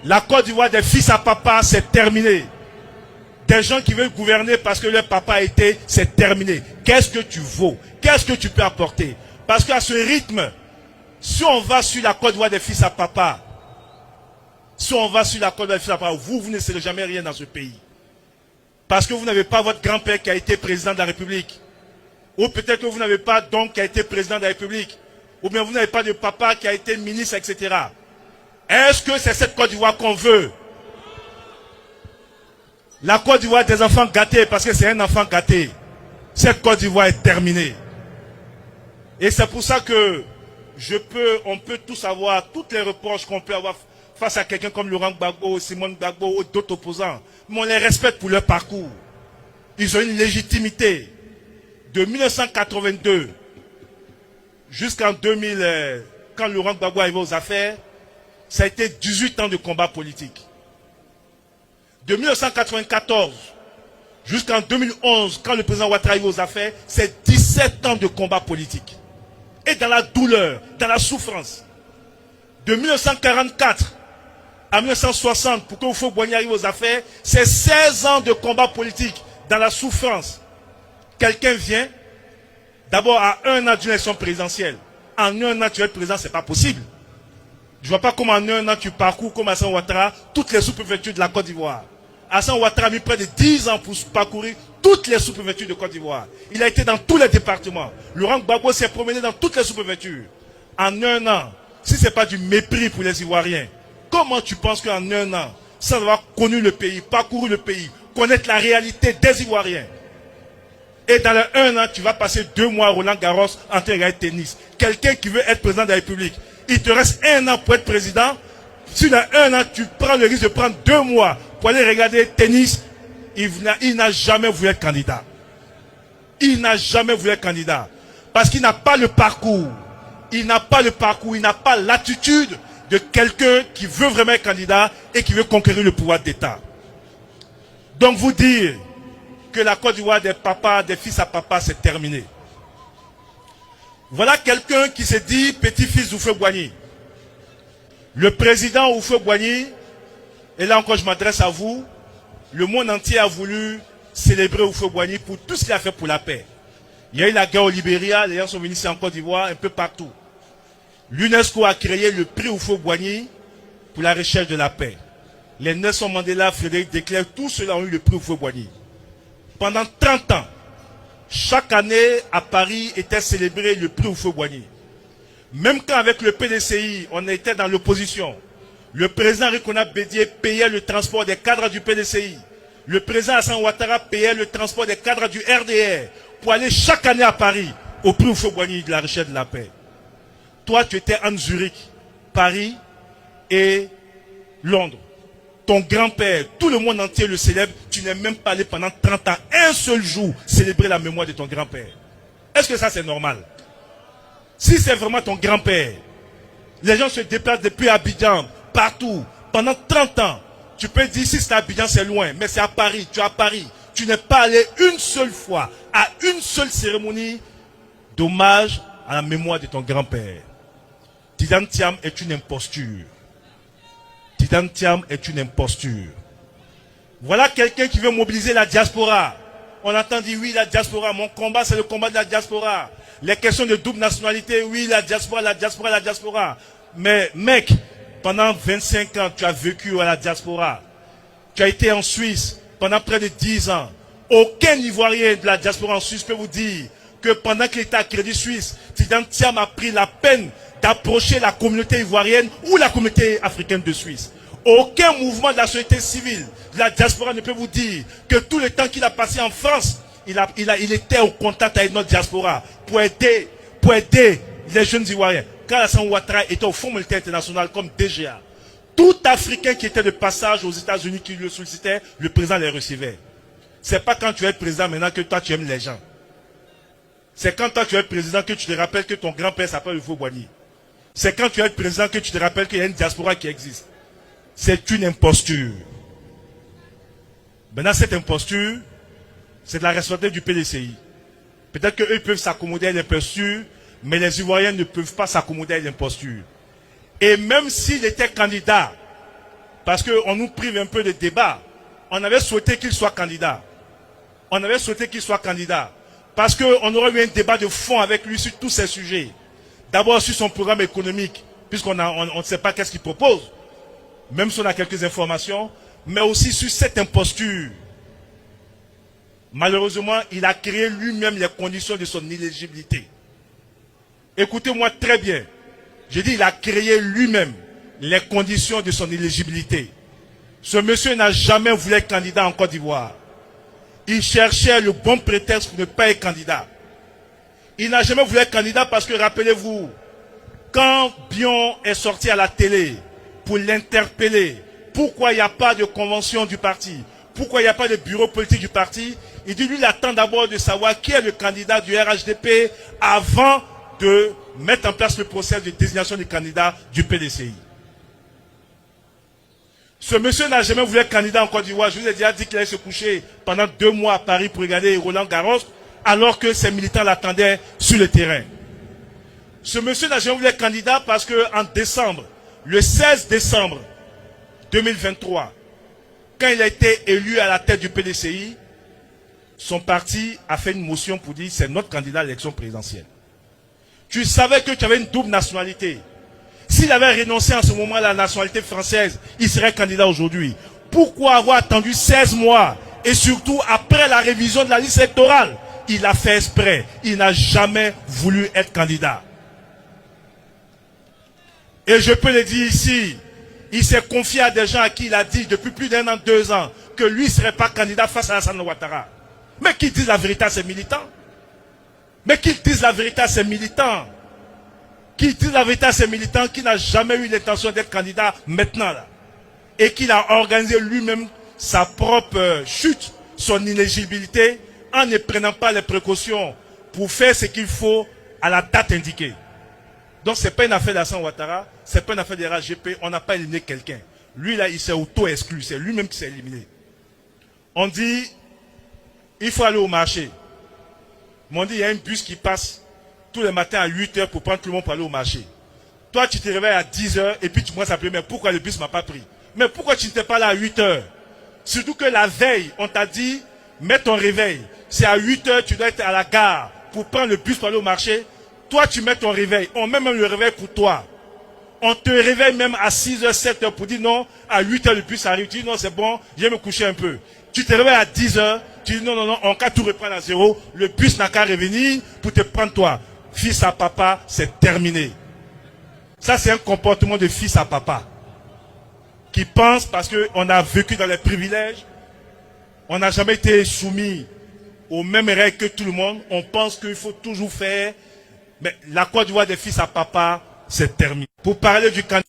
La Côte d'Ivoire des fils à papa, c'est terminé. Des gens qui veulent gouverner parce que leur papa a été, c'est terminé. Qu'est-ce que tu vaux? Qu'est-ce que tu peux apporter? Parce qu'à ce rythme, si on va sur la Côte d'Ivoire des fils à papa, si on va sur la Côte d'Ivoire des fils à papa, vous ne serez jamais rien dans ce pays. Parce que vous n'avez pas votre grand-père qui a été président de la République. Ou peut-être que vous n'avez pas d'oncle qui a été président de la République. Ou bien vous n'avez pas de papa qui a été ministre, etc. Est-ce que c'est cette Côte d'Ivoire qu'on veut? La Côte d'Ivoire des enfants gâtés, parce que c'est un enfant gâté. Cette Côte d'Ivoire est terminée. Et c'est pour ça que on peut tous avoir toutes les reproches qu'on peut avoir face à quelqu'un comme Laurent Gbagbo, Simone Gbagbo ou d'autres opposants. Mais on les respecte pour leur parcours. Ils ont une légitimité. De 1982 jusqu'en 2000, quand Laurent Gbagbo est arrivé aux affaires, ça a été 18 ans de combat politique. De 1994 jusqu'en 2011, quand le président Ouattara est arrivé aux affaires, c'est 17 ans de combat politique. Et dans la douleur, dans la souffrance. De 1944 à 1960, pour que Houphouët-Boigny arrive aux affaires, c'est 16 ans de combat politique dans la souffrance. Quelqu'un vient, d'abord à 1 an d'une élection présidentielle. En 1 an, tu es président, c'est pas possible. Je ne vois pas comment en 1 an tu parcours comme Alassane Ouattara toutes les sous-préfectures de la Côte d'Ivoire. Alassane Ouattara a mis près de 10 ans pour parcourir toutes les sous-préfectures de Côte d'Ivoire. Il a été dans tous les départements. Laurent Gbagbo s'est promené dans toutes les sous-préfectures. En 1 an, si ce n'est pas du mépris pour les Ivoiriens, comment tu penses qu'en 1 an, sans avoir connu le pays, parcouru le pays, connaître la réalité des Ivoiriens, et dans le 1 an, tu vas passer 2 mois à Roland Garros en train de regarder tennis. Quelqu'un qui veut être président de la République, il te reste 1 an pour être président. Si dans 1 an, tu prends le risque de prendre 2 mois pour aller regarder tennis, il n'a jamais voulu être candidat. Il n'a jamais voulu être candidat. Parce qu'il n'a pas le parcours. Il n'a pas le parcours, il n'a pas l'attitude de quelqu'un qui veut vraiment être candidat et qui veut conquérir le pouvoir d'État. Donc vous dire que la Côte d'Ivoire des papas, des fils à papa, c'est terminé. Voilà quelqu'un qui se dit petit-fils d'Houphouët-Boigny. Le président Houphouët-Boigny, et là encore je m'adresse à vous, le monde entier a voulu célébrer Houphouët-Boigny pour tout ce qu'il a fait pour la paix. Il y a eu la guerre au Libéria, les gens sont venus ici en Côte d'Ivoire, un peu partout. L'UNESCO a créé le prix Houphouët-Boigny pour la recherche de la paix. Les Nelson Mandela, Frédéric Declercq, tous ceux-là ont eu le prix Houphouët-Boigny. Pendant 30 ans, chaque année à Paris était célébré le prix Houphouët-Boigny. Même quand avec le PDCI, on était dans l'opposition, le président Rikona Bédié payait le transport des cadres du PDCI. Le président Alassane Ouattara payait le transport des cadres du RDR pour aller chaque année à Paris au prix Houphouët-Boigny de la recherche de la paix. Toi, tu étais en Zurich, Paris et Londres. Ton grand-père, tout le monde entier le célèbre, tu n'es même pas allé pendant 30 ans, un seul jour, célébrer la mémoire de ton grand-père. Est-ce que ça c'est normal? Si c'est vraiment ton grand-père, les gens se déplacent depuis Abidjan, partout, pendant 30 ans, tu peux dire si c'est à Abidjan c'est loin, mais c'est à Paris, tu es à Paris. Tu n'es pas allé une seule fois à une seule cérémonie d'hommage à la mémoire de ton grand-père. Tidane Thiam est une imposture. Tidane Thiam est une imposture. Voilà quelqu'un qui veut mobiliser la diaspora. On entend dire oui, la diaspora, mon combat c'est le combat de la diaspora. Les questions de double nationalité, oui, la diaspora, la diaspora, la diaspora. Mais mec, pendant 25 ans, tu as vécu à la diaspora. Tu as été en Suisse pendant près de 10 ans. Aucun Ivoirien de la diaspora en Suisse peut vous dire que pendant qu'il était à Crédit Suisse, Tidane Thiam a pris la peine d'approcher la communauté ivoirienne ou la communauté africaine de Suisse. Aucun mouvement de la société civile, de la diaspora ne peut vous dire que tout le temps qu'il a passé en France, il était au contact avec notre diaspora pour aider les jeunes Ivoiriens. Quand Alassane Ouattara était au Fonds monétaire international comme DGA, tout Africain qui était de passage aux États-Unis qui le sollicitait, le président les recevait. C'est pas quand tu es président maintenant que toi tu aimes les gens. C'est quand toi tu es président que tu te rappelles que ton grand-père s'appelle Houphouët-Boigny. C'est quand tu es président que tu te rappelles qu'il y a une diaspora qui existe. C'est une imposture. Maintenant, cette imposture, c'est de la responsabilité du PDCI. Peut-être qu'eux peuvent s'accommoder à l'imposture, mais les Ivoiriens ne peuvent pas s'accommoder à l'imposture. Et même s'il était candidat, parce qu'on nous prive un peu de débat. On avait souhaité qu'il soit candidat. On avait souhaité qu'il soit candidat. Parce qu'on aurait eu un débat de fond avec lui sur tous ces sujets. D'abord sur son programme économique, puisqu'on ne sait pas qu'est-ce qu'il propose, même si on a quelques informations, mais aussi sur cette imposture. Malheureusement, il a créé lui-même les conditions de son inéligibilité. Écoutez-moi très bien. J'ai dit, il a créé lui-même les conditions de son éligibilité. Ce monsieur n'a jamais voulu être candidat en Côte d'Ivoire. Il cherchait le bon prétexte pour ne pas être candidat. Il n'a jamais voulu être candidat parce que, rappelez-vous, quand Bion est sorti à la télé pour l'interpeller, pourquoi il n'y a pas de convention du parti, pourquoi il n'y a pas de bureau politique du parti, il dit, lui, il attend d'abord de savoir qui est le candidat du RHDP avant de mettre en place le processus de désignation des candidats du PDCI. Ce monsieur n'a jamais voulu être candidat en Côte d'Ivoire. Je vous ai déjà dit qu'il allait se coucher pendant 2 mois à Paris pour regarder Roland Garros, alors que ses militants l'attendaient sur le terrain. Ce monsieur n'a jamais voulu être candidat parce qu'en décembre, le 16 décembre 2023, quand il a été élu à la tête du PDCI, son parti a fait une motion pour dire c'est notre candidat à l'élection présidentielle. Tu savais que tu avais une double nationalité. S'il avait renoncé en ce moment à la nationalité française, il serait candidat aujourd'hui. Pourquoi avoir attendu 16 mois et surtout après la révision de la liste électorale? Il a fait exprès. Il n'a jamais voulu être candidat. Et je peux le dire ici, il s'est confié à des gens à qui il a dit depuis plus d'1 an, 2 ans, que lui ne serait pas candidat face à Alassane Ouattara. Mais qu'ils disent la vérité à ses militants. Mais qu'ils disent la vérité à ses militants. Qu'ils disent la vérité à ses militants qui n'a jamais eu l'intention d'être candidat maintenant là. Et qu'il a organisé lui-même sa propre chute, son inéligibilité, en ne prenant pas les précautions pour faire ce qu'il faut à la date indiquée. Donc ce n'est pas une affaire d'Alassane Ouattara, ce n'est pas une affaire de RHDP, on n'a pas éliminé quelqu'un. Lui là, il s'est auto-exclu, c'est lui-même qui s'est éliminé. On dit, il faut aller au marché. On dit, il y a un bus qui passe tous les matins à 8 h pour prendre tout le monde pour aller au marché. Toi, tu te réveilles à 10 h et puis tu commences à pleurer, mais pourquoi le bus ne m'a pas pris? Mais pourquoi tu n'étais pas là à 8 h? Surtout que la veille, on t'a dit, mets ton réveil. C'est à 8 h, tu dois être à la gare pour prendre le bus pour aller au marché. Toi, tu mets ton réveil. On met même le réveil pour toi. On te réveille même à 6 h, 7 h pour dire non, à 8 h le bus arrive. Tu dis non, c'est bon, je vais me coucher un peu. Tu te réveilles à 10 h, tu dis non, non, non, on va tout reprendre à zéro. Le bus n'a qu'à revenir pour te prendre toi. Fils à papa, c'est terminé. Ça, c'est un comportement de fils à papa. Qui pense parce qu'on a vécu dans les privilèges, on n'a jamais été soumis aux mêmes règles que tout le monde. On pense qu'il faut toujours faire. Mais la Côte d'Ivoire des fils à papa, c'est terminé. Pour parler du candidat.